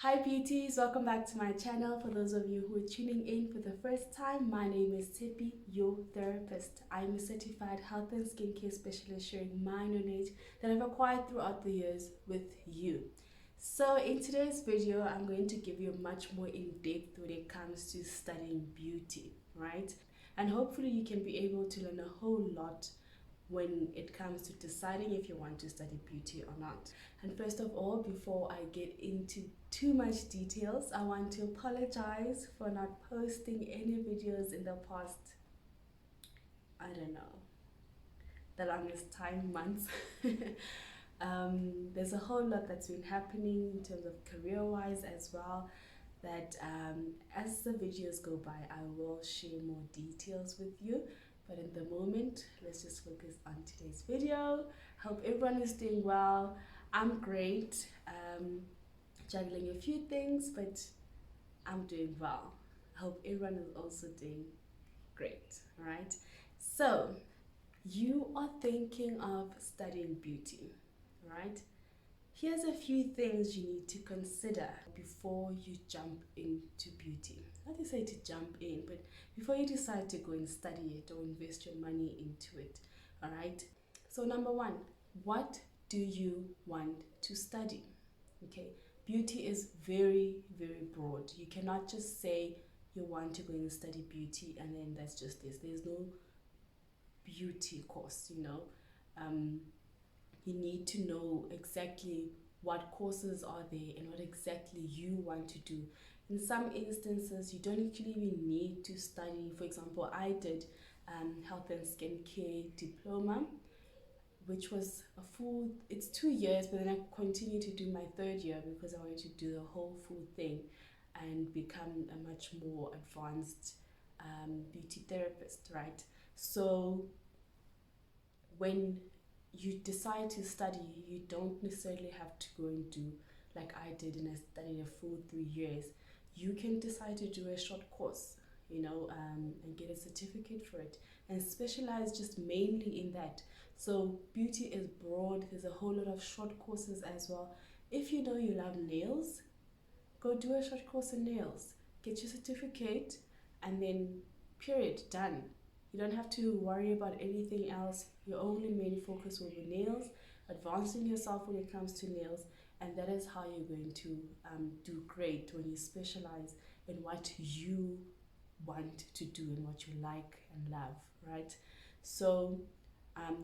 Hi beauties, welcome back to my channel. For those of you who are tuning in for the first time, my name is Tippy, your therapist. I'm a certified health and skincare specialist sharing my knowledge that I've acquired throughout the years with you. So in today's video, I'm going to give you much more in-depth when it comes to studying beauty, right? And hopefully you can be able to learn a whole lot when it comes to deciding if you want to study beauty or not. And first of all, before I get into too much details, I want to apologize for not posting any videos in the past, I don't know, the longest time, months. There's a whole lot that's been happening in terms of career-wise as well, that as the videos go by, I will share more details with you. But in the moment, let's just focus on today's video. Hope everyone is doing well. I'm great. Juggling a few things, but I'm doing well. I hope everyone is also doing great, all right? So, you are thinking of studying beauty, right? Here's a few things you need to consider before you jump into beauty. Not to say to jump in, but before you decide to go and study it or invest your money into it, all right? So number one, what do you want to study? Okay, beauty is very, very broad. You cannot just say you want to go and study beauty and then that's just this. There's no beauty course, you know. You need to know exactly what courses are there and what exactly you want to do. In some instances, you don't actually even need to study. For example, I did health and skincare diploma, which was it's 2 years, but then I continued to do my third year because I wanted to do the whole full thing and become a much more advanced beauty therapist, right? So when you decide to study, you don't necessarily have to go and do like I did, and I studied a full 3 years. You can decide to do a short course, you know, and get a certificate for it and specialize just mainly in that. So beauty is broad. There's a whole lot of short courses as well. If you know you love nails, go do a short course in nails, get your certificate, and then period, done. You don't have to worry about anything else. Your only main focus will be nails, advancing yourself when it comes to nails, and that is how you're going to do great when you specialize in what you want to do and what you like and love, right? So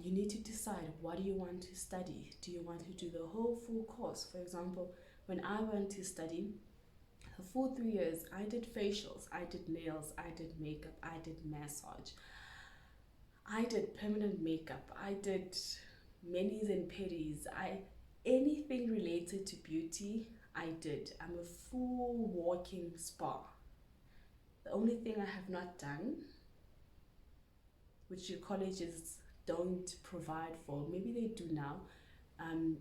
you need to decide, what do you want to study? Do you want to do the whole full course? For example, when I went to study the full 3 years, I did facials, I did nails, I did makeup, I did massage, I did permanent makeup, I did manis and pedis, anything related to beauty, I did. I'm a full walking spa. The only thing I have not done, which your colleges don't provide for, maybe they do now,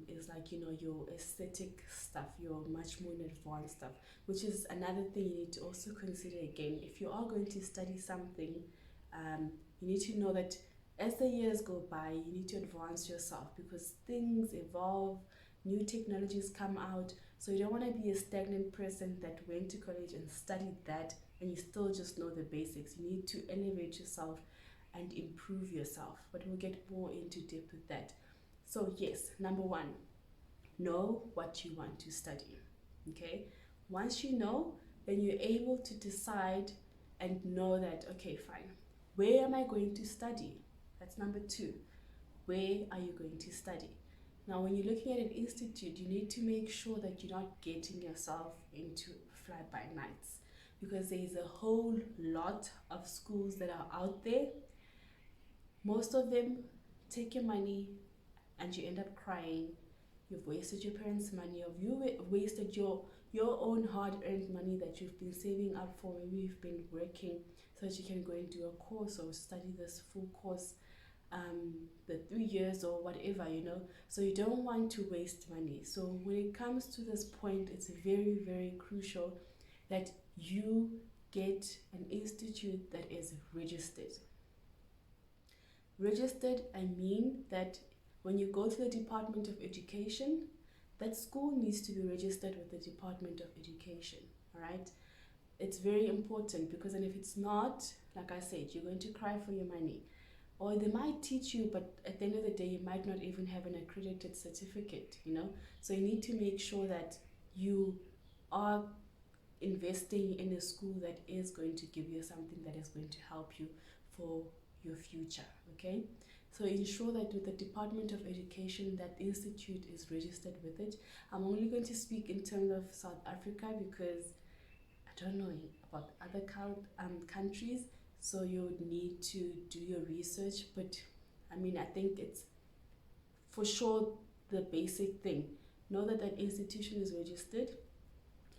is like, you know, your aesthetic stuff, your much more advanced stuff, which is another thing you need to also consider again. If you are going to study something, you need to know that as the years go by, you need to advance yourself because things evolve, new technologies come out. So you don't want to be a stagnant person that went to college and studied that and you still just know the basics. You need to elevate yourself and improve yourself, but we'll get more into depth with that. So yes, number one, know what you want to study, okay? Once you know, then you're able to decide and know that, okay, fine, where am I going to study? That's number two. Where are you going to study? Now, when you're looking at an institute, you need to make sure that you're not getting yourself into fly-by-nights because there's a whole lot of schools that are out there. Most of them take your money and you end up crying. You've wasted your parents' money, or you wasted your own hard-earned money that you've been saving up for. Maybe you've been working so that you can go and do a course or study this full course, the 3 years or whatever, you know. So you don't want to waste money. So when it comes to this point, it's very, very crucial that you get an institute that is registered. Registered, I mean that when you go to the Department of Education, that school needs to be registered with the Department of Education, all right? It's very important, because and if it's not, like I said, you're going to cry for your money. Or they might teach you, but at the end of the day, you might not even have an accredited certificate, you know? So you need to make sure that you are investing in a school that is going to give you something that is going to help you for your future, okay? So ensure that with the Department of Education, that institute is registered with it. I'm only going to speak in terms of South Africa, because I don't know about other countries, so you would need to do your research. But I mean, I think it's for sure the basic thing. Know that that institution is registered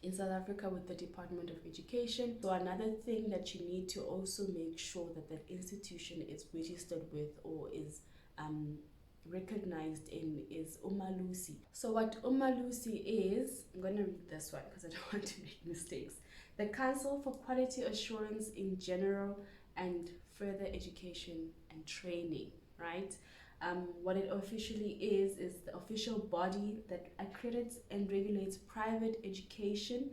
in South Africa with the Department of Education. So another thing that you need to also make sure that that institution is registered with, or is recognized in, is UMALUSI. So what UMALUSI is, I'm going to read this one because I don't want to make mistakes. The Council for Quality Assurance in General and Further Education and Training, right? What it officially is the official body that accredits and regulates private education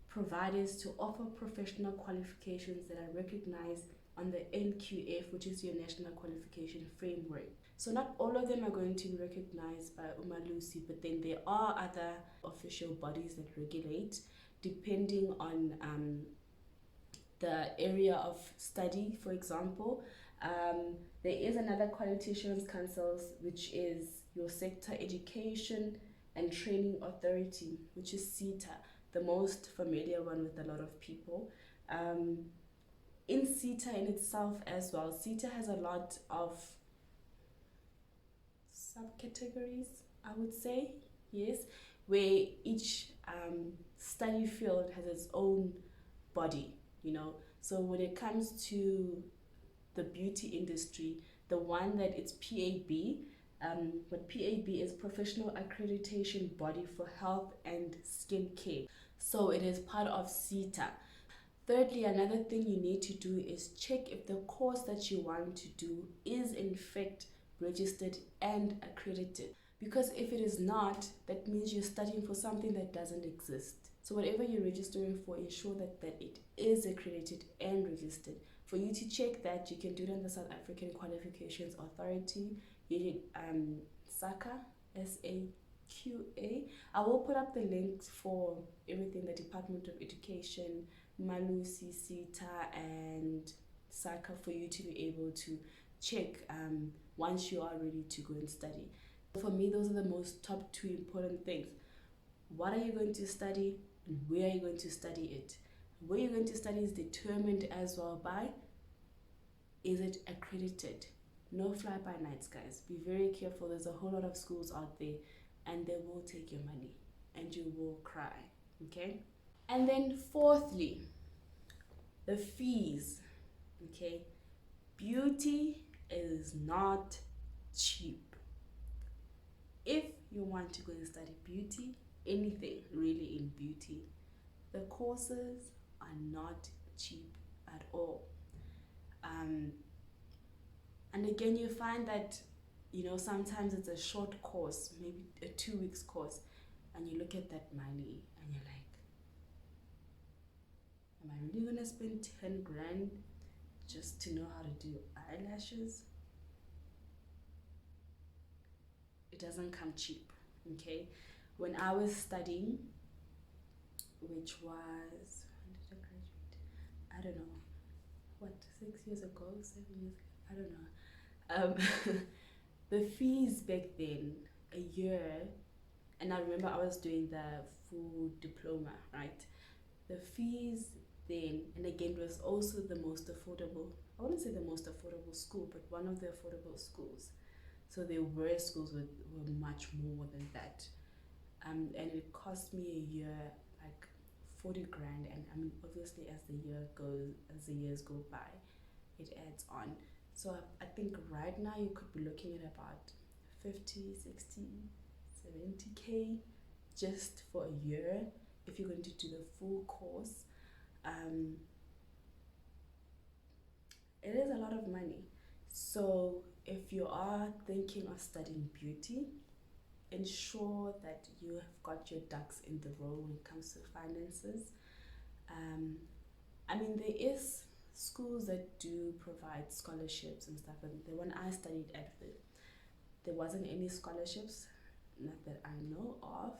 providers to offer professional qualifications that are recognized on the NQF, which is your National Qualification Framework. So not all of them are going to be recognized by UMALUSI, but then there are other official bodies that regulate depending on the area of study. For example, there is another Quality Assurance Council, which is your Sector Education and Training Authority, which is SETA, the most familiar one with a lot of people. In SETA in itself as well, SETA has a lot of subcategories, I would say, yes, where each study field has its own body, you know. So when it comes to the beauty industry, the one that it's PAB, what PAB is Professional Accreditation Body for Health and Skin Care. So it is part of SETA. Thirdly, another thing you need to do is check if the course that you want to do is in fact registered and accredited. Because if it is not, that means you're studying for something that doesn't exist. So whatever you're registering for, ensure that it is accredited and registered. For you to check that, you can do it on the South African Qualifications Authority, SAQA, SAQA. I will put up the links for everything, the Department of Education, UMALUSI, SETA, and SAQA, for you to be able to check once you are ready to go and study. For me, those are the most top two important things. What are you going to study, and where are you going to study it? Where you're going to study is determined as well by, is it accredited? No fly-by-nights, guys. Be very careful. There's a whole lot of schools out there, and they will take your money and you will cry, okay? And then fourthly, the fees, okay? Beauty is not cheap. If you want to go and study beauty, anything really in beauty, the courses are not cheap at all. And again, you find that, you know, sometimes it's a short course, maybe a 2 weeks course, and you look at that money and you're like, am I really gonna spend 10 grand just to know how to do eyelashes? It doesn't come cheap, okay? When I was studying, which was, when did I graduate? I don't know, what, 6 years ago, 7 years ago, I don't know. The fees back then, a year, and I remember I was doing the full diploma, right? The fees then, and again, it was also the most affordable, I wouldn't say the most affordable school, but one of the affordable schools. So there were schools were much more than that. And it cost me a year like 40 grand, and I mean, obviously as the years go by, it adds on. So I think right now you could be looking at about 50, 60, 70K just for a year if you're going to do the full course. It is a lot of money. So if you are thinking of studying beauty, ensure that you have got your ducks in the row when it comes to finances. I mean, there is schools that do provide scholarships and stuff, and the one I studied at, there wasn't any scholarships, not that I know of,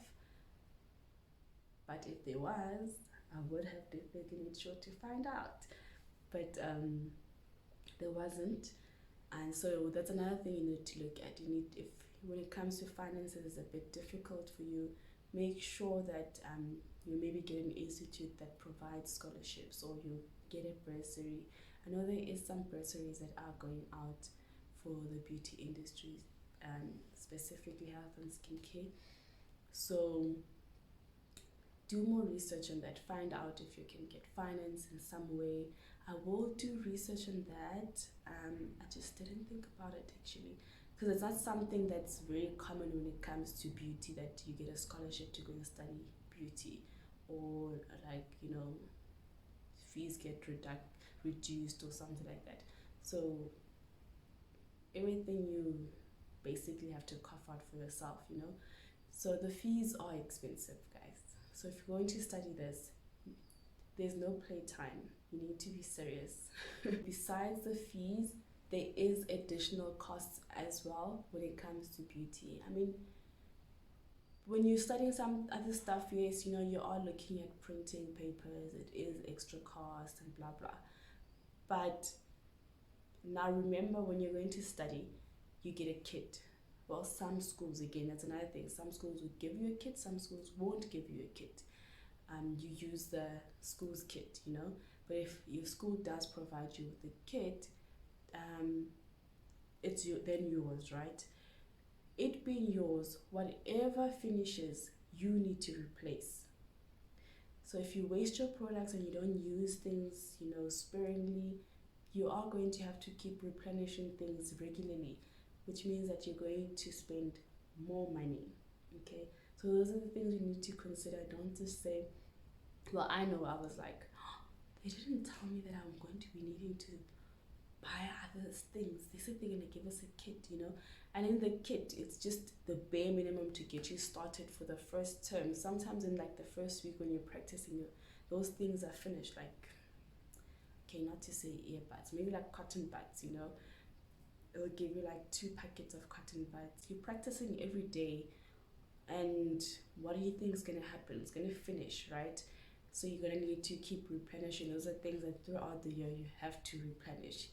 but if there was, I would have definitely made sure to find out. But there wasn't, and so that's another thing you need to look at. You need, if when it comes to finances it's a bit difficult for you, make sure that you maybe get an institute that provides scholarships, or you get a bursary. I know there is some bursaries that are going out for the beauty industry, specifically health and skincare. So do more research on that. Find out if you can get finance in some way. I will do research on that. I just didn't think about it actually, because it's not something that's very common when it comes to beauty, that you get a scholarship to go and study beauty, or like, you know, fees get reduced or something like that. So everything you basically have to cough out for yourself, you know. So the fees are expensive, guys. So if you're going to study this, there's no playtime. You need to be serious. Besides the fees, there is additional costs as well when it comes to beauty. I mean, when you're studying some other stuff, yes, you know, you are looking at printing papers, it is extra cost and blah blah. But now remember, when you're going to study, you get a kit. Well, some schools, again, that's another thing. Some schools will give you a kit, some schools won't give you a kit. You use the school's kit, you know. But if your school does provide you with the kit, it's then yours, right? It being yours, whatever finishes, you need to replace. So if you waste your products and you don't use things, you know, sparingly, you are going to have to keep replenishing things regularly, which means that you're going to spend more money. Okay, so those are the things you need to consider. Don't just say, well, I know, I was like, oh, they didn't tell me that I'm going to be needing to buy other things. They said they're going to give us a kit, you know. And in the kit, it's just the bare minimum to get you started for the first term. Sometimes in like the first week when you're practicing, those things are finished. Like, okay, not to say earbuds, maybe like cotton buds, you know. It'll give you like 2 packets of cotton buds. You're practicing every day, and what do you think is going to happen? It's going to finish, right? So you're going to need to keep replenishing. Those are things that throughout the year you have to replenish.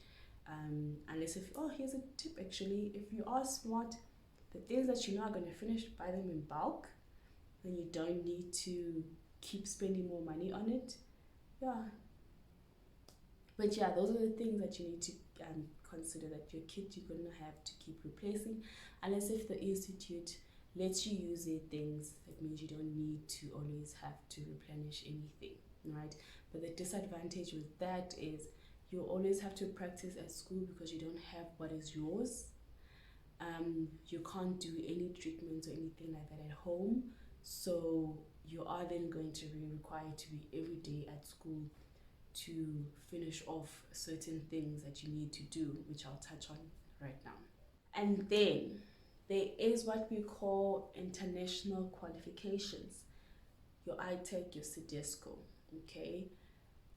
Unless if, oh, here's a tip actually, if you are smart, the things that you know are going to finish, buy them in bulk, then you don't need to keep spending more money on it. Yeah. But yeah, those are the things that you need to consider, that your kit you're going to have to keep replacing. Unless if the institute lets you use their things, that means you don't need to always have to replenish anything, right? But the disadvantage with that is you always have to practice at school because you don't have what is yours. You can't do any treatments or anything like that at home, so you are then going to be required to be every day at school to finish off certain things that you need to do, which I'll touch on right now. And then there is what we call international qualifications, your ITEC, your CDESCO, okay?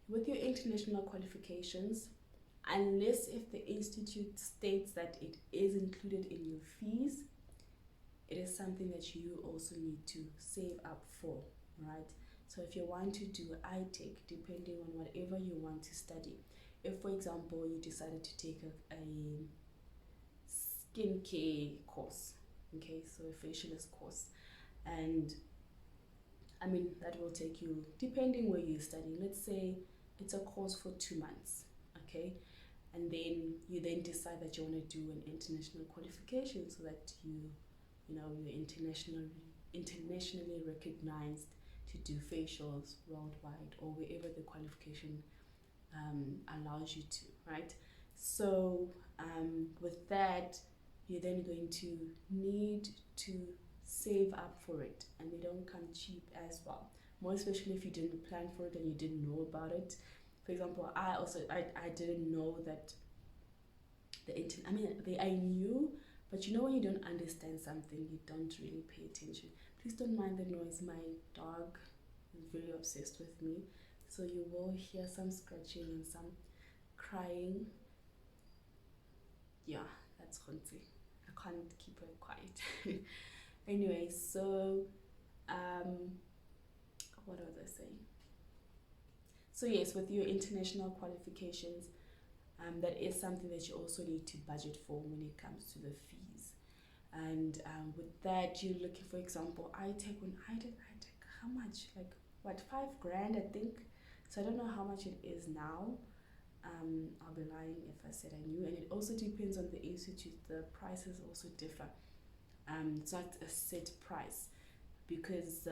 With your international qualifications, unless if the institute states that it is included in your fees, it is something that you also need to save up for, right? So if you want to do ITEC, depending on whatever you want to study, if for example you decided to take a skincare course, okay, so a facialist course, and I mean that will take you, depending where you're studying, let's say it's a course for 2 months, okay, and then you then decide that you want to do an international qualification so that you know you're internationally recognized to do facials worldwide or wherever the qualification allows you to, right? So with that, you're then going to need to save up for it, and they don't come cheap as well, more especially if you didn't plan for it and you didn't know about it. For example, I didn't know that I knew, But you know when you don't understand something, you don't really pay attention. Please don't mind the noise. My dog is very obsessed with me. So you will hear some scratching and some crying. Yeah, that's Khonzi. I can't keep her quiet. Anyway, so what was I saying? So yes, with your international qualifications, that is something that you also need to budget for when it comes to the fees. And with that, you're looking, for example, I take how much? Like what, 5 grand, I think. So I don't know how much it is now. I'll be lying if I said I knew. And it also depends on the institute. The prices also differ. It's not a set price because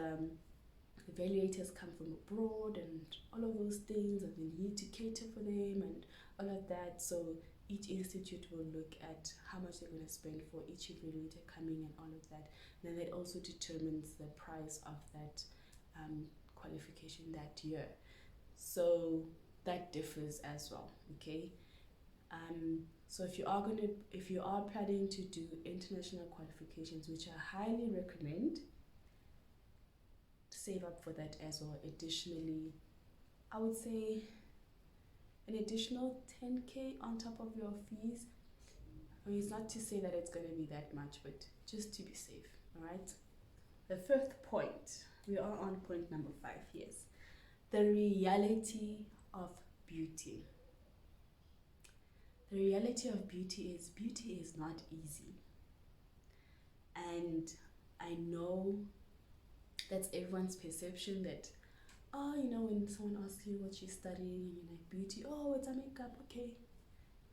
evaluators come from abroad and all of those things, and you need to cater for them and all of that. So each institute will look at how much they're going to spend for each evaluator coming and all of that. And then that also determines the price of that qualification that year. So that differs as well. Okay. So if you are planning to do international qualifications, which I highly recommend, save up for that as well. Additionally, I would say an additional 10k on top of your fees. I mean, it's not to say that it's going to be that much, but just to be safe. All right. The fifth point, we are on point number 5. Yes, the reality of beauty. The reality of beauty is not easy. And I know that's everyone's perception that, oh, you know, when someone asks you what you're studying and you're like, beauty, oh, it's a makeup, okay.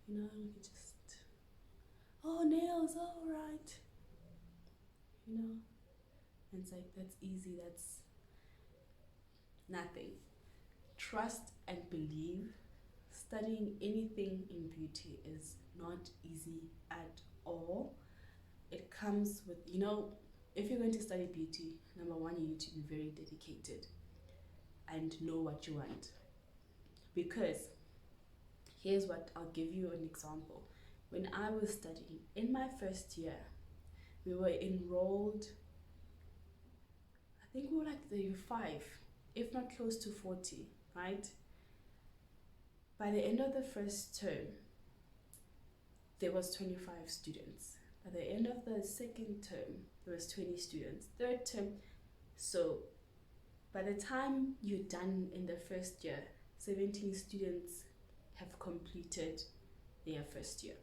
You know, you just, oh, nails, all right. You know, and it's like, that's easy, that's nothing. Trust and believe, studying anything in beauty is not easy at all. It comes with, you know, if you're going to study beauty, number one, you need to be very dedicated and know what you want. Because here's what, I'll give you an example. When I was studying, in my first year, we were enrolled, I think we were like 35, if not close to 40, right? By the end of the first term, there was 25 students. By the end of the second term, there was 20 students. Third term, so by the time you're done in the first year, 17 students have completed their first year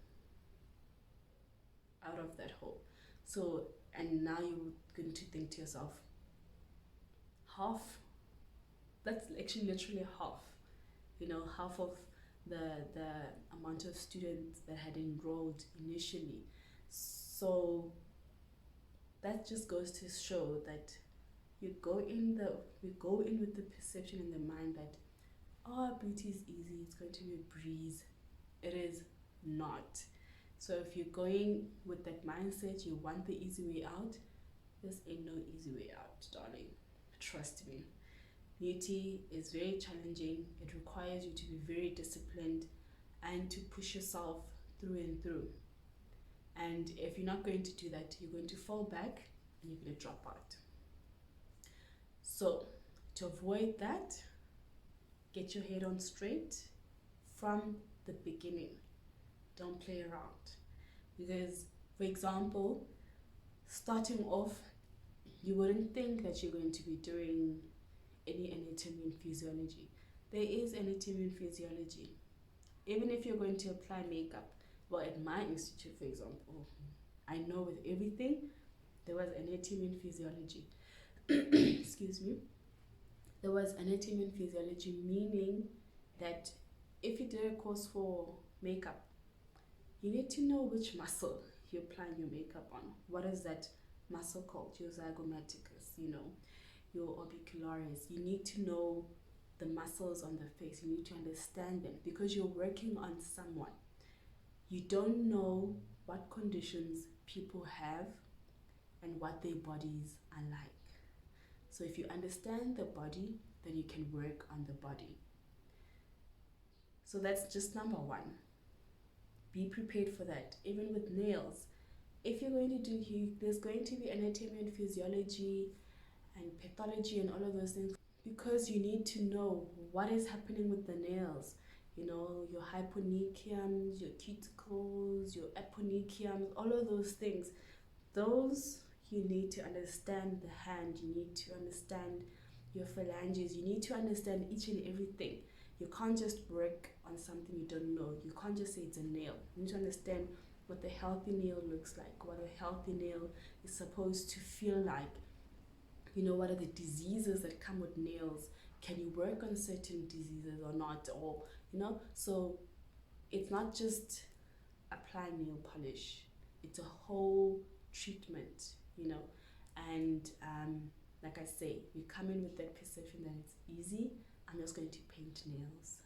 out of that whole. So, and now you're going to think to yourself, half, that's actually literally half, you know, half of the amount of students that had enrolled initially. So that just goes to show that we go in with the perception in the mind that, oh, beauty is easy, it's going to be a breeze. It is not. So if you're going with that mindset, you want the easy way out, this ain't no easy way out, darling. Trust me. Beauty is very challenging. It requires you to be very disciplined and to push yourself through and through. And if you're not going to do that, you're going to fall back and you're going to drop out. So to avoid that, get your head on straight from the beginning. Don't play around. Because, for example, starting off, you wouldn't think that you're going to be doing any anatomy and physiology. There is anatomy and physiology. Even if you're going to apply makeup, well, at my institute, for example, I know with everything, there was anatomy and physiology. Excuse me. There was anatomy and physiology, meaning that if you did a course for makeup, you need to know which muscle you're applying your makeup on. What is that muscle called? Your zygomaticus, you know, your orbicularis. You need to know the muscles on the face. You need to understand them because you're working on someone. You don't know what conditions people have and what their bodies are like. So if you understand the body, then you can work on the body. So that's just number one. Be prepared for that. Even with nails, if you're going to do there's going to be anatomy and physiology and pathology and all of those things, because you need to know what is happening with the nails, you know, your hyponychiums, your cuticles, your eponychiums, all of those things. Those you need to understand. The hand, you need to understand your phalanges, you need to understand each and everything. You can't just work on something you don't know. You can't just say it's a nail. You need to understand what the healthy nail looks like, what a healthy nail is supposed to feel like. You know, what are the diseases that come with nails? Can you work on certain diseases or not? Or, you know, so it's not just apply nail polish, it's a whole treatment, you know. And like I say, we come in with that perception that it's easy. I'm just going to paint nails,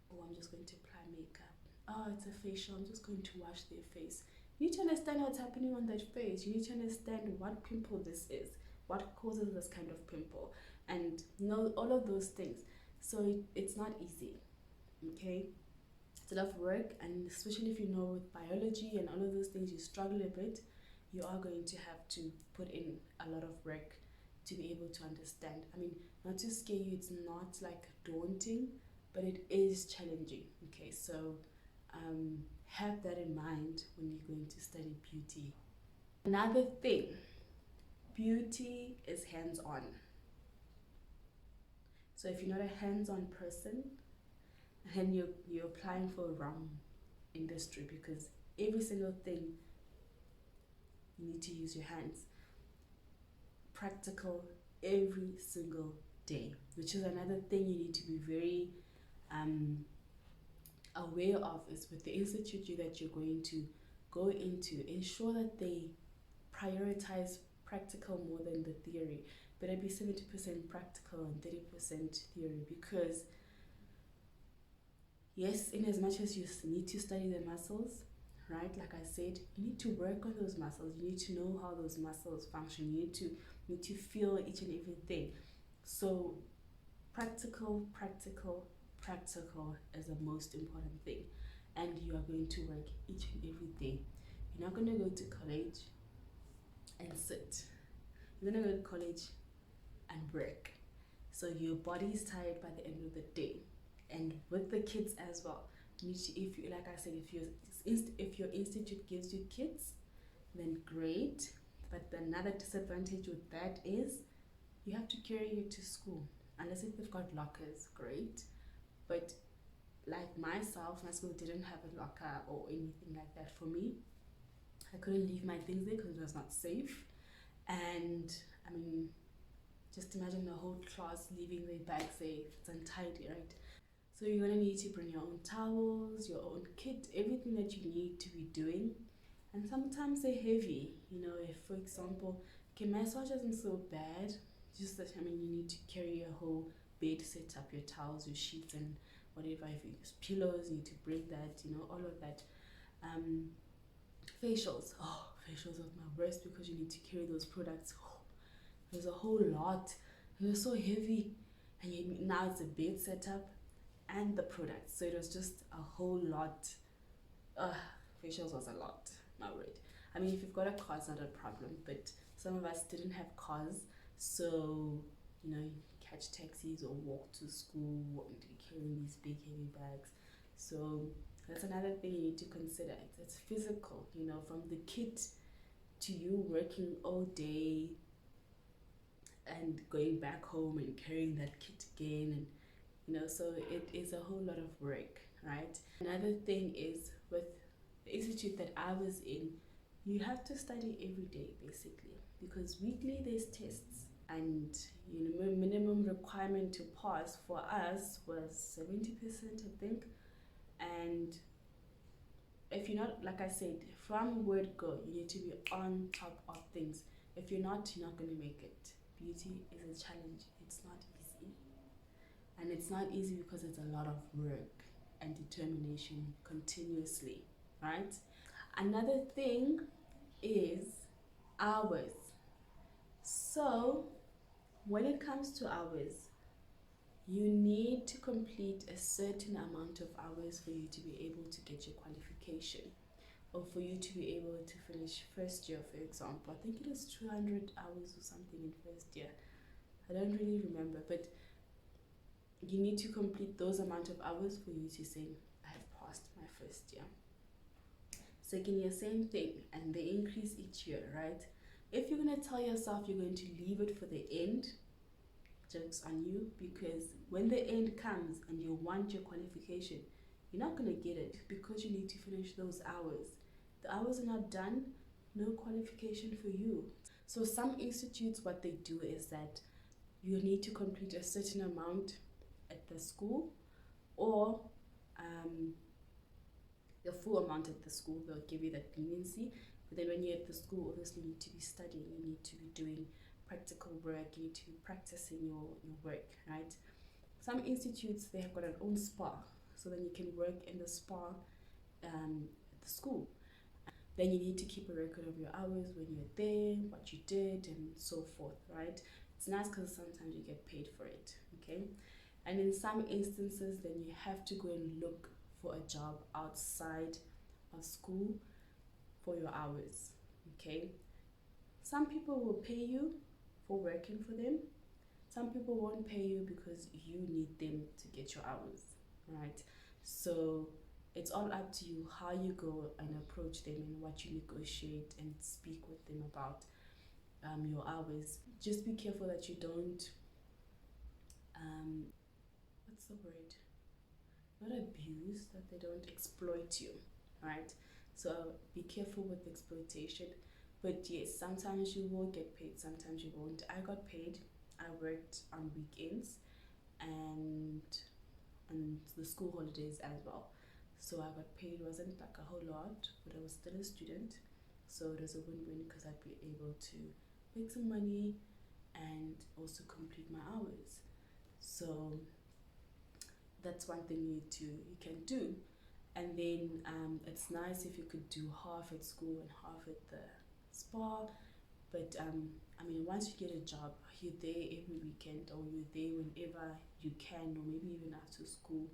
or I'm just going to apply makeup. Oh, it's a facial, I'm just going to wash their face. You need to understand what's happening on that face. You need to understand what pimple this is, what causes this kind of pimple, and know all of those things. So it's not easy, okay? It's a lot of work, and especially if you know with biology and all of those things, you struggle a bit. You are going to have to put in a lot of work to be able to understand. I mean, not to scare you, it's not like daunting, but it is challenging. Okay, so have that in mind when you're going to study beauty. Another thing, beauty is hands-on. So if you're not a hands-on person, then you're applying for a wrong industry, because every single thing you need to use your hands. Practical every single day, which is another thing you need to be very aware of, is with the institute that you're going to go into, ensure that they prioritize practical more than the theory. Better be 70% practical and 30% theory, because yes, in as much as you need to study the muscles, right, like I said, you need to work on those muscles. You need to know how those muscles function. You need to feel each and everything. So practical is the most important thing, and you are going to work each and every day. You're not going to go to college and sit. You're going to go to college and work, so your body is tired by the end of the day. And with the kids as well, you need to, if you, like I said, if your institute gives you kids, then great. But another disadvantage with that is you have to carry it to school, unless if they've got lockers, great. But like myself, my school didn't have a locker or anything like that for me. I couldn't leave my things there because it was not safe. And I mean, just imagine the whole class leaving their bags there if it's untidy, right? So you're gonna need to bring your own towels, your own kit, everything that you need to be doing. And sometimes they're heavy, you know. If, for example, okay, massage isn't so bad, just that, I mean, you need to carry a whole bed, set up your towels, your sheets, and whatever. If you use pillows, you need to bring that, you know, all of that. Facials, oh, facials are my worst, because you need to carry those products. Oh, there's a whole lot, and they're so heavy, and now it's a bed setup and the products, so it was just a whole lot. Facials was a lot, my word. I mean, if you've got a car, it's not a problem, but some of us didn't have cars, so you know, you catch taxis or walk to school and carrying these big heavy bags. So that's another thing you need to consider. It's physical, you know, from the kit to you working all day and going back home and carrying that kit again, and you know, so it is a whole lot of work, right? Another thing is, with the institute that I was in, you have to study every day basically, because weekly there's tests, and you know, minimum requirement to pass for us was 70%, I think. And if you're not, like I said, from word go, you need to be on top of things. If you're not going to make it. Beauty is a challenge. It's not easy. And it's not easy because it's a lot of work and determination continuously, right? Another thing is hours. So when it comes to hours, you need to complete a certain amount of hours for you to be able to get your qualification. or for you to be able to finish first year, for example. I think it is 200 hours or something in first year. I don't really remember, but you need to complete those amount of hours for you to say, I have passed my first year. Second year, same thing, and they increase each year, right? If you're going to tell yourself you're going to leave it for the end, joke's on you, because when the end comes and you want your qualification, you're not going to get it because you need to finish those hours. The hours are not done, no qualification for you. So some institutes, what they do is that you need to complete a certain amount at the school, or the full amount at the school. They'll give you that leniency. But then when you're at the school, obviously you need to be studying, you need to be doing practical work, you need to be practicing your work, right? Some institutes, they have got an own spa, so then you can work in the spa at the school. Then you need to keep a record of your hours when you're there, what you did, and so forth, right? It's nice because sometimes you get paid for it, okay? And in some instances, then you have to go and look for a job outside of school for your hours, okay? Some people will pay you for working for them. Some people won't pay you because you need them to get your hours, right? So it's all up to you how you go and approach them and what you negotiate and speak with them about your hours. Just be careful that you don't what's the word, not abuse, that they don't exploit you, right? So be careful with exploitation. But yes, sometimes you will get paid, sometimes you won't. I got paid. I worked on weekends and the school holidays as well. So I got paid. It wasn't like a whole lot, but I was still a student. So it was a win-win because I'd be able to make some money and also complete my hours. So that's one thing you can do. And then it's nice if you could do half at school and half at the spa. But I mean, once you get a job, you're there every weekend, or you're there whenever you can, or maybe even after school.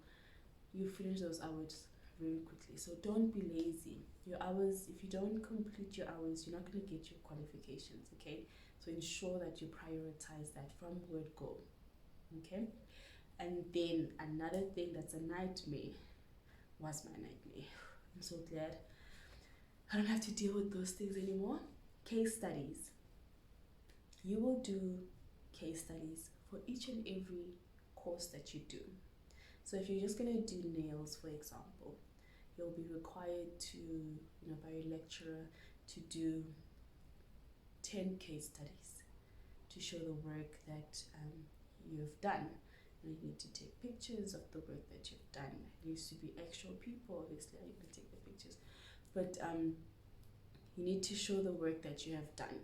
You finish those hours very quickly. So don't be lazy. Your hours, if you don't complete your hours, you're not going to get your qualifications, okay? So ensure that you prioritize that from word go, okay? And then another thing that's a nightmare was my nightmare. I'm so glad I don't have to deal with those things anymore. Case studies. You will do case studies for each and every course that you do. So if you're just going to do nails, for example, you'll be required to, by your lecturer, to do 10 case studies to show the work that you've done. And you need to take pictures of the work that you've done. It needs to be actual people, obviously, you can take the pictures. But you need to show the work that you have done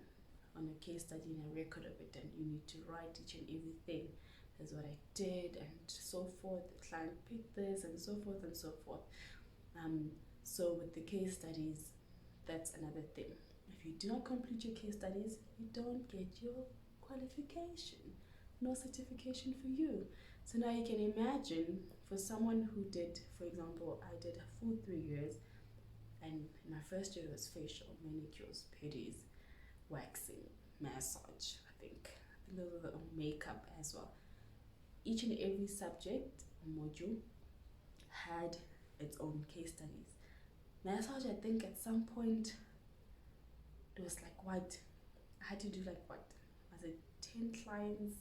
on a case study and a record of it, and you need to write each and everything. That's what I did, and so forth. The client picked this, and so forth and so forth. So with the case studies, that's another thing. If you do not complete your case studies, you don't get your qualification. No certification for you. So now you can imagine for someone who did, for example, I did a full 3 years, and my first year was facial, manicures, pedis, waxing, massage, I think those were the makeup as well. Each and every subject module had its own case studies. Massage, I think at some point it was like what? I had to do like what? Was it 10 clients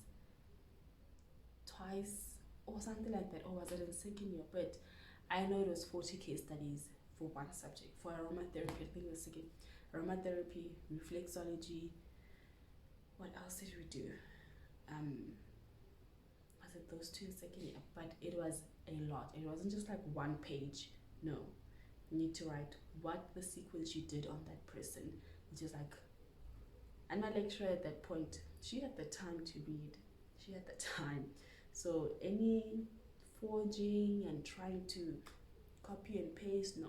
twice or something like that? Or was it in second year? But I know it was 40 case studies for one subject. For aromatherapy, I think it was second. Aromatherapy, reflexology. What else did we do? Was it those two second year? But it was a lot. It wasn't just like one page. No. You need to write what the sequence you did on that person. Which is like, and my lecturer at that point, she had the time to read. She had the time. So any forging and trying to copy and paste, no.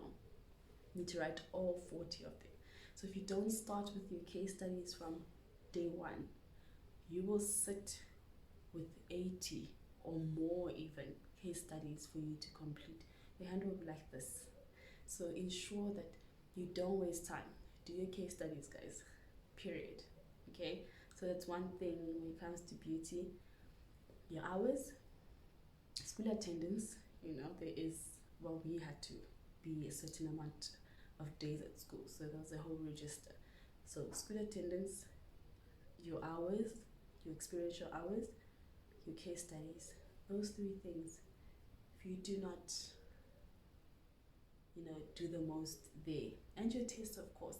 You need to write all 40 of them. So if you don't start with your case studies from day one, you will sit with 80 or more even case studies for you to complete. Your hand will be like this. So ensure that You don't waste time. Do your case studies, guys. Period. Okay? So that's one thing when it comes to beauty. Your hours, school attendance, there is, well, we had to be a certain amount of days at school. So there was a whole register. So school attendance, your hours, your experiential hours, your case studies, those three things. If you do not, do the most there, and your test, of course,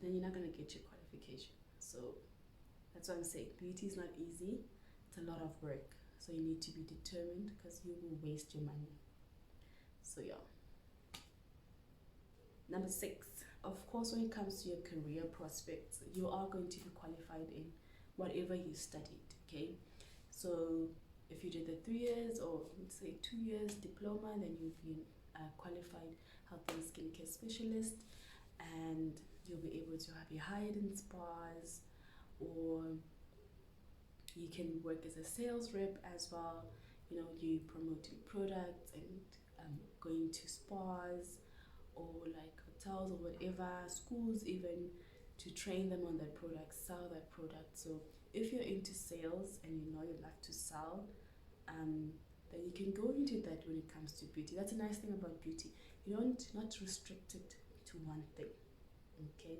then you're not going to get your qualification. So that's what I'm saying. Beauty is not easy. It's a lot of work. So you need to be determined, because you will waste your money. So yeah. Number 6, of course, when it comes to your career prospects, you are going to be qualified in whatever you studied, okay? So if you did the 3 years, or let's say 2 years diploma, then you've been qualified health and skincare specialist, and you'll be able to be hired in spas, or you can work as a sales rep as well. You promoting products and going to spas, or like hotels, or whatever, schools even, to train them on that product, sell that product. So if you're into sales and you love to sell, then you can go into that when it comes to beauty. That's a nice thing about beauty. You're not restricted to one thing, okay?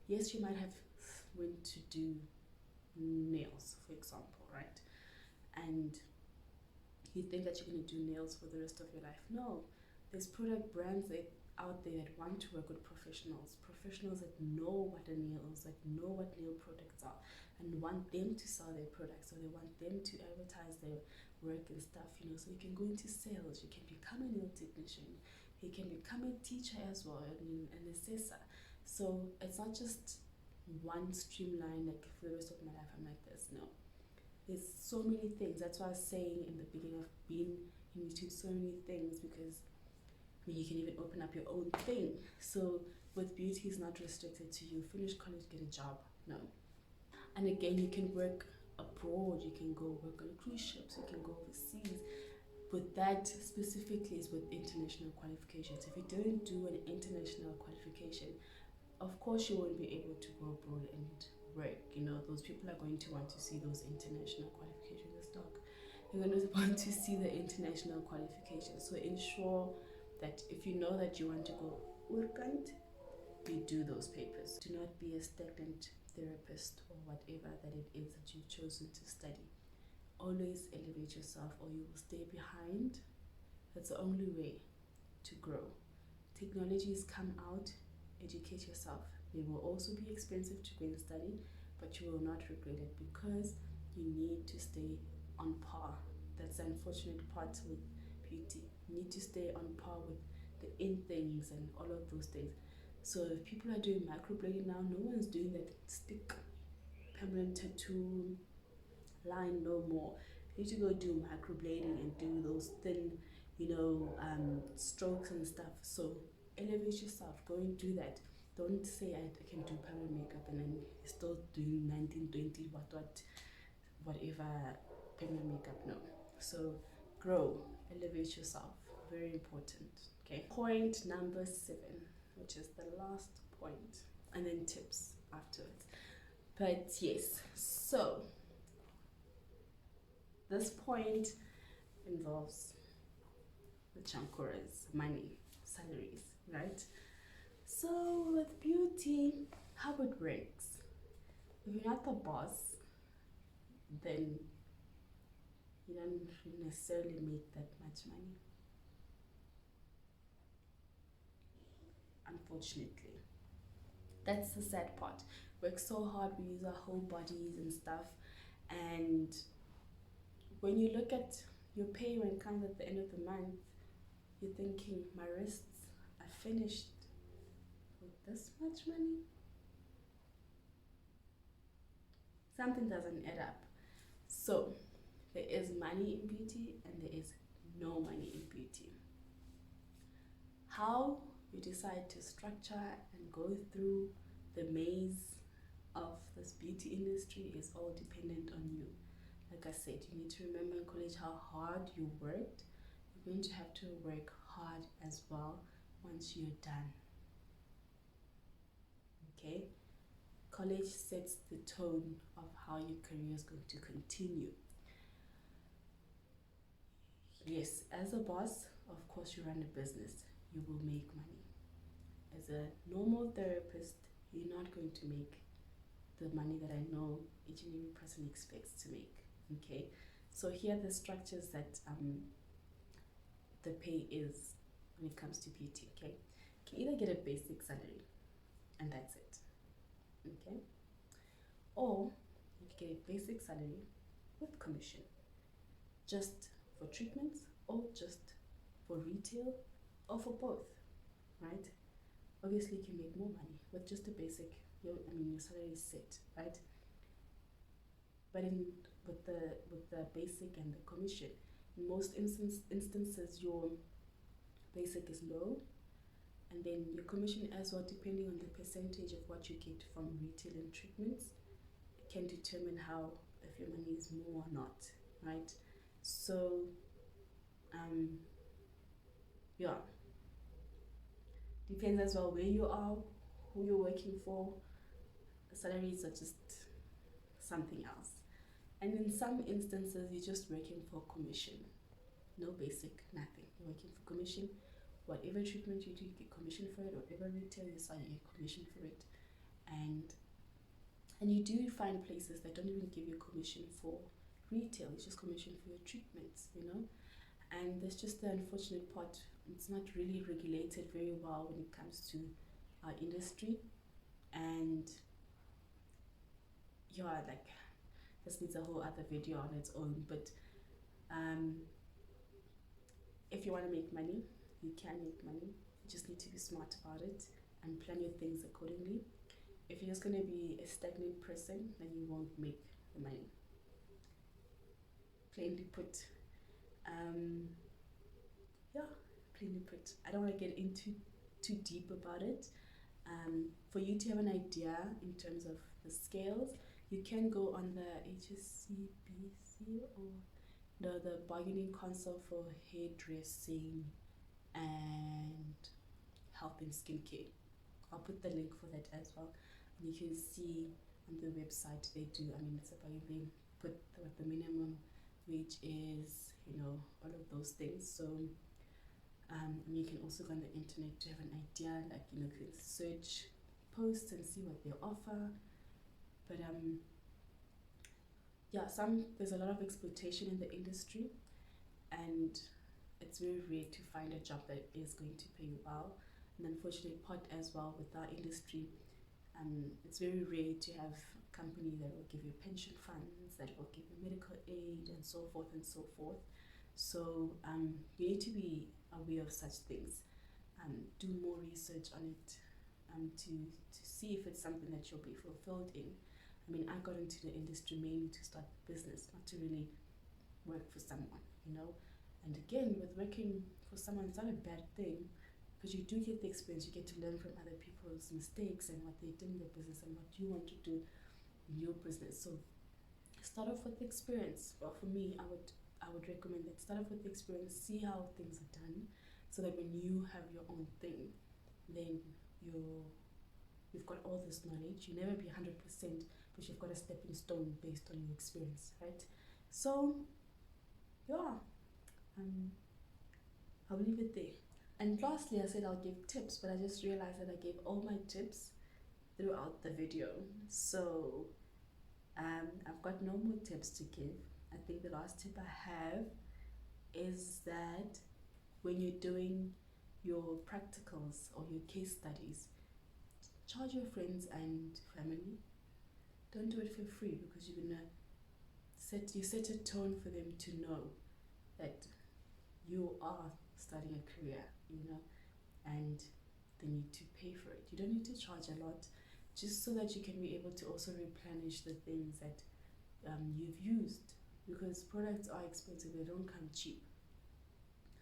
Yes, you might have went to do nails, for example, right? And you think that you're going to do nails for the rest of your life. No, there's product brands out there that want to work with professionals that know what a nail is, that know what nail products are, and want them to sell their products. So they want them to advertise their work and stuff, so you can go into sales, you can become a nail technician, you can become a teacher as well, and a SETA. So it's not just one streamline, like for the rest of my life I'm like this. No, there's so many things. That's why I was saying in the beginning, of being in between so many things, because you can even open up your own thing. So with beauty, is not restricted to you finish college, get a job. No. And again, you can work abroad, you can go work on cruise ships, you can go overseas. But that specifically is with international qualifications. If you don't do an international qualification, of course you won't be able to go abroad and work. Those people are going to want to see those international qualifications as dog. You're going to want to see the international qualifications. So ensure that if you know that you want to go urgent, you do those papers. Do not be a stagnant therapist or whatever that it is that you've chosen to study. Always elevate yourself, or you will stay behind. That's the only way to grow. Technologies come out, educate yourself. They will also be expensive to go and study, but you will not regret it, because you need to stay on par. That's the unfortunate part with beauty. You need to stay on par with the in things and all of those things. So if people are doing microblading now, no one's doing that stick permanent tattoo line no more. You need to go do microblading and do those thin, strokes and stuff. So elevate yourself, go and do that. Don't say I can do permanent makeup and then you're still doing 1920 whatever permanent makeup. No. So grow, elevate yourself, very important. Okay, point number 7, which is the last point, and then tips afterwards. But yes, so this point involves the chankuras, money, salaries, right? So with beauty, how it works, if you're not the boss, then you don't necessarily make that much money, unfortunately. That's the sad part. Work so hard, we use our whole bodies and stuff, and when you look at your pay when it comes at the end of the month, you're thinking, my wrists are finished with this much money? Something doesn't add up. So there is money in beauty and there is no money in beauty. How you decide to structure and go through the maze of this beauty industry is all dependent on you. Like I said, you need to remember in college how hard you worked. You're going to have to work hard as well once you're done. okay? College sets the tone of how your career is going to continue. Yes, as a boss, of course, you run a business, you will make money. As a normal therapist, you're not going to make the money that I know each and every person expects to make, okay? So here are the structures that the pay is when it comes to beauty, okay? You can either get a basic salary, and that's it, okay? Or you can get a basic salary with commission, just for treatments, or just for retail, or for both, right? Obviously, you can make more money with just a basic. Your salary is set, right? But with the basic and the commission, in most instances, your basic is low, and then your commission as well, depending on the percentage of what you get from retail and treatments, can determine how, if your money is more or not, right? So yeah, depends as well where you are, who you're working for. Salaries are just something else. And in some instances, you're just working for commission, no basic, nothing. You're working for commission. Whatever treatment you do, you get commission for it. Whatever retail you sell, you get commission for it. And you do find places that don't even give you commission for retail. It's just commission for your treatments, you know. And there's just the unfortunate part. It's not really regulated very well when it comes to our industry. And yeah, like, this needs a whole other video on its own. But if you want to make money, you can make money. You just need to be smart about it and plan your things accordingly. If you're just going to be a stagnant person, then you won't make the money. Plainly put. Yeah, plainly put. I don't want to get into too deep about it. For you to have an idea in terms of the scales, you can go on the HSCBC or the bargaining council for hairdressing and health and skincare. I'll put the link for that as well. And you can see on the website they do. It's about, they put what the minimum wage is, all of those things. So you can also go on the internet to have an idea, like, you can search posts and see what they offer. But yeah, there's a lot of exploitation in the industry, and it's very rare to find a job that is going to pay you well. And the unfortunate part as well with our industry, it's very rare to have a company that will give you pension funds, that will give you medical aid, and so forth and so forth. So you need to be aware of such things. Do more research on it to see if it's something that you'll be fulfilled in. I got into the industry mainly to start a business, not to really work for someone, And again, with working for someone, it's not a bad thing, because you do get the experience. You get to learn from other people's mistakes and what they did in their business and what you want to do in your business. So start off with the experience. Well, for me, I would recommend that. Start off with the experience, see how things are done, so that when you have your own thing, then you've got all this knowledge. You never be 100%, but you've got a stepping stone based on your experience, right? So yeah, I'll leave it there. And lastly, I said I'll give tips, but I just realized that I gave all my tips throughout the video. So I've got no more tips to give. I think the last tip I have is that when you're doing your practicals or your case studies, charge your friends and family. Don't do it for free, because you're gonna set a tone for them to know that you are starting a career, and they need to pay for it. You don't need to charge a lot, just so that you can be able to also replenish the things that you've used, because products are expensive, they don't come cheap.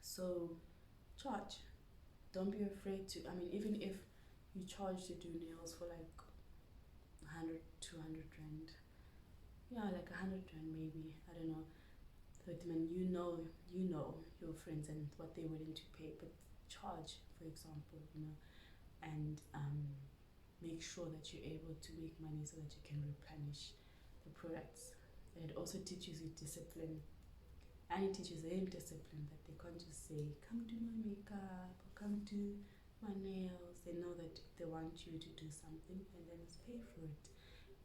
So charge. Don't be afraid to, even if you charge to do nails for like 100, 200 rand, like 100 rand maybe, I don't know. But when you know your friends and what they're willing to pay, but charge, for example, and make sure that you're able to make money so that you can replenish the products. And it also teaches you discipline, and it teaches them discipline, that they can't just say, come do my makeup or come do my nails. They know that if they want you to do something, and then must pay for it.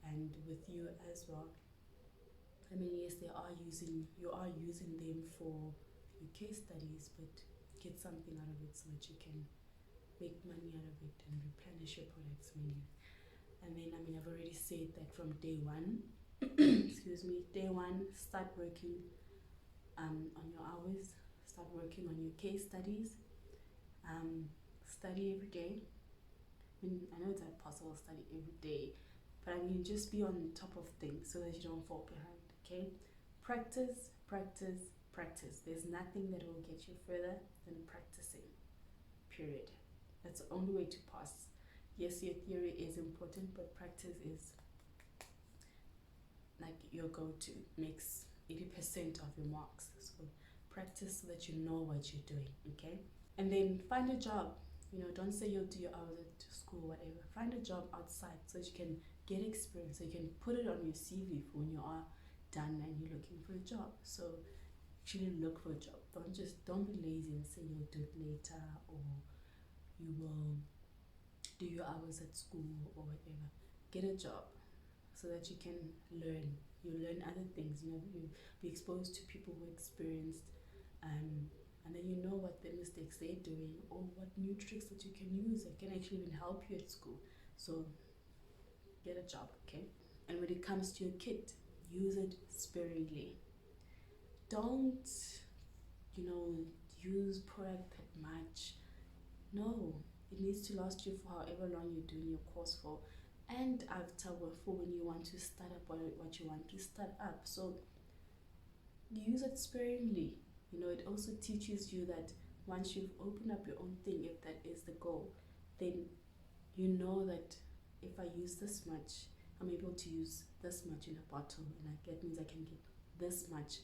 And with you as well, I mean, yes, you are using them for your case studies, but get something out of it so that you can make money out of it and replenish your products mainly. And then, I mean, I've already said that from day one, excuse me, day one, start working on your hours, start working on your case studies, study every day. I mean, I know it's impossible to study every day, but I mean, just be on top of things so that you don't fall behind, okay? Practice, practice, practice. There's nothing that will get you further than practicing, period. That's the only way to pass. Yes, your theory is important, but practice is like your go-to, makes 80% of your marks. So practice so that you know what you're doing, okay? And then find a job. You know, don't say you'll do your hours at school, whatever. Find a job outside so that you can get experience, so you can put it on your CV for when you are done and you're looking for a job. So actually look for a job. Don't be lazy and say you'll do it later, or you will do your hours at school or whatever. Get a job so that you can learn. You learn other things, you know, you be exposed to people who experienced, and then you know what the mistakes they're doing, or what new tricks that you can use that can actually even help you at school. So get a job, okay? And when it comes to your kit, use it sparingly. Don't, you know, use product that much. No, it needs to last you for however long you're doing your course for, and after, for when you want to start up what you want to start up. So use it sparingly. You know, it also teaches you that once you've opened up your own thing, if that is the goal, then you know that if I use this much, I'm able to use this much in a bottle, and that means I can get this much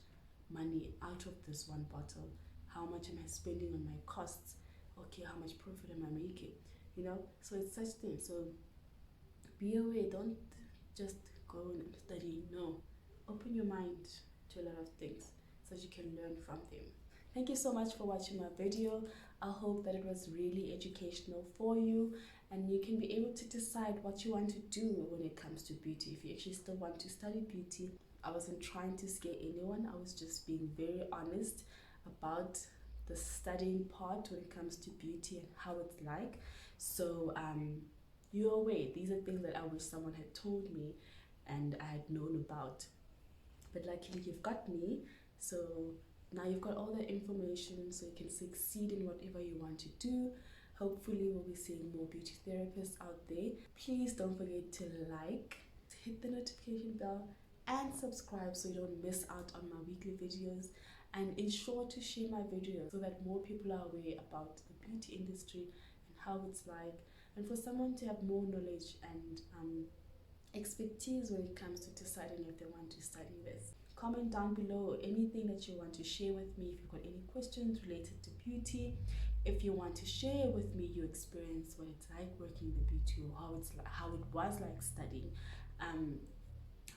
money out of this one bottle. How much am I spending on my costs? Okay, how much profit am I making? You know, so it's such things. So be aware, don't just go and study. No, open your mind to a lot of things so that you can learn from them. Thank you so much for watching my video. I hope that it was really educational for you, and you can be able to decide what you want to do when it comes to beauty. If you actually still want to study beauty, I wasn't trying to scare anyone. I was just being very honest about the studying part when it comes to beauty and how it's like. So you're aware, these are things that I wish someone had told me and I had known about. But luckily you've got me, so now you've got all the information so you can succeed in whatever you want to do. Hopefully we'll be seeing more beauty therapists out there. Please don't forget to like, hit the notification bell, and subscribe so you don't miss out on my weekly videos. And ensure to share my videos so that more people are aware about the beauty industry and how it's like, and for someone to have more knowledge and expertise when it comes to deciding if they want to study this. Comment down below anything that you want to share with me. If you've got any questions related to beauty, if you want to share with me your experience, what it's like working in the beauty, or how it was like studying,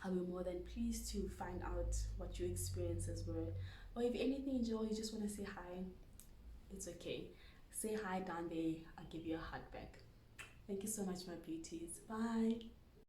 I'll be more than pleased to find out what your experiences were. Or if anything, Joe, you just want to say hi, it's okay. Say hi down there. I'll give you a hug back. Thank you so much, my beauties. Bye.